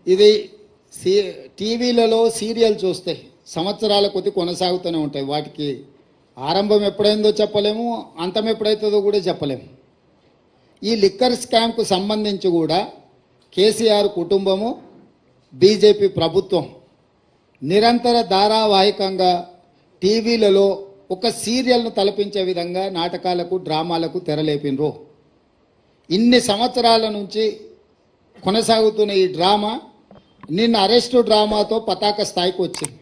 ఇది టీవీలలో సీరియల్ చూస్తే సంవత్సరాల కొద్ది కొనసాగుతూనే ఉంటాయి. వాటికి ఆరంభం ఎప్పుడైందో చెప్పలేము, అంతం ఎప్పుడైతుందో కూడా చెప్పలేము. ఈ లిక్కర్ స్కామ్కు సంబంధించి కూడా కేసీఆర్ కుటుంబము, బీజేపీ ప్రభుత్వం నిరంతర ధారావాహికంగా టీవీలలో ఒక సీరియల్ను తలపించే విధంగా నాటకాలకు, డ్రామాలకు తెరలేపినరు. ఇన్ని సంవత్సరాల నుంచి కొనసాగుతున్న ఈ డ్రామా నిన్న అరెస్టు డ్రామాతో పతాక స్థాయికి వచ్చింది.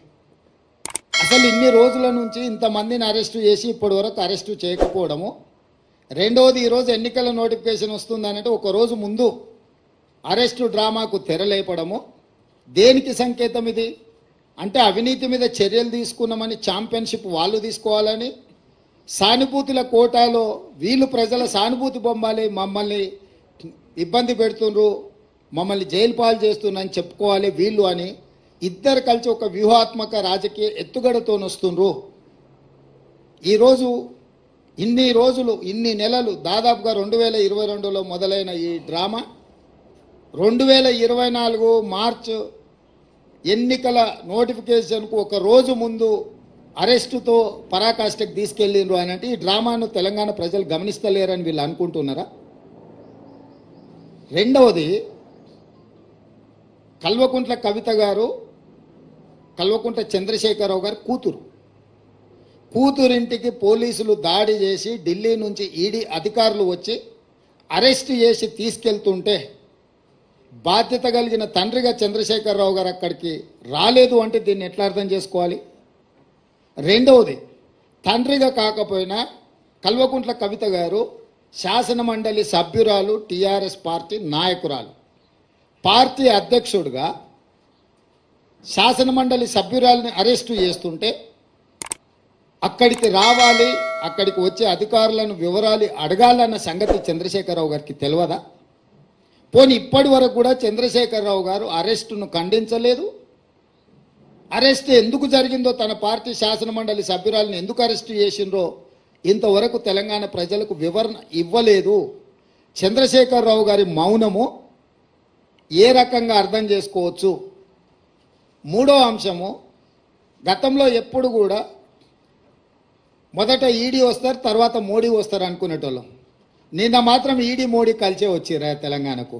అసలు ఇన్ని రోజుల నుంచి ఇంతమందిని అరెస్టు చేసి ఇప్పటి వరకు అరెస్టు చేయకపోవడము, రెండవది ఈరోజు ఎన్నికల నోటిఫికేషన్ వస్తుందనంటే ఒకరోజు ముందు అరెస్టు డ్రామాకు తెరలేపడము దేనికి సంకేతం? ఇది అంటే అవినీతి మీద చర్యలు తీసుకున్నామని ఛాంపియన్షిప్ వాళ్ళు తీసుకోవాలని, సానుభూతుల కోటాలో వీళ్ళు ప్రజల సానుభూతి బొమ్మాలి, మమ్మల్ని ఇబ్బంది పెడుతుండ్రు, మమ్మల్ని జైలు పాలు చేస్తున్నారని చెప్పుకోవాలి వీళ్ళు అని ఇద్దరు కలిసి ఒక వ్యూహాత్మక రాజకీయ ఎత్తుగడతో వస్తుండ్రు. ఈరోజు ఇన్ని రోజులు, ఇన్ని నెలలు, దాదాపుగా 2022లో మొదలైన ఈ డ్రామా 2024 మార్చ్ ఎన్నికల నోటిఫికేషన్కు ఒక రోజు ముందు అరెస్టుతో పరాకాష్ఠకు తీసుకెళ్ళిండ్రు అని అంటే ఈ డ్రామాను తెలంగాణ ప్రజలు గమనిస్తలేరని వీళ్ళు అనుకుంటున్నారా? రెండవది, కల్వకుంట్ల కవిత గారు, కల్వకుంట్ల చంద్రశేఖరరావు గారు కూతురింటికి పోలీసులు దాడి చేసి ఢిల్లీ నుంచి ఈడీ అధికారులు వచ్చి అరెస్ట్ చేసి తీసుకెళ్తుంటే బాధ్యత కలిగిన తండ్రిగా చంద్రశేఖరరావు గారు అక్కడికి రాలేదు అంటే దీన్ని ఎట్లా అర్థం చేసుకోవాలి? రెండవది, తండ్రిగా కాకపోయినా కల్వకుంట్ల కవిత గారు శాసన మండలి సభ్యురాలు, టీఆర్ఎస్ పార్టీ నాయకురాలు, పార్టీ అధ్యక్షుడిగా శాసన మండలి సభ్యురాలని అరెస్టు చేస్తుంటే అక్కడికి రావాలి, అక్కడికి వచ్చే అధికారులను వివరాలు అడగాలన్న సంగతి చంద్రశేఖరరావు గారికి తెలియదా? పోనీ ఇప్పటి వరకు కూడా చంద్రశేఖరరావు గారు అరెస్టును ఖండించలేదు. అరెస్ట్ ఎందుకు జరిగిందో, తన పార్టీ శాసన మండలి సభ్యురాలను ఎందుకు అరెస్టు చేసిండ్రో ఇంతవరకు తెలంగాణ ప్రజలకు వివరణ ఇవ్వలేదు. చంద్రశేఖరరావు గారి మౌనము ఏ రకంగా అర్థం చేసుకోవచ్చు? మూడో అంశము, గతంలో ఎప్పుడు కూడా మొదట ఈడీ వస్తారు, తర్వాత మోడీ వస్తారు అనుకునేటోళ్ళం. నిన్న మాత్రం ఈడీ మోడీ కలిసే వచ్చిరా తెలంగాణకు.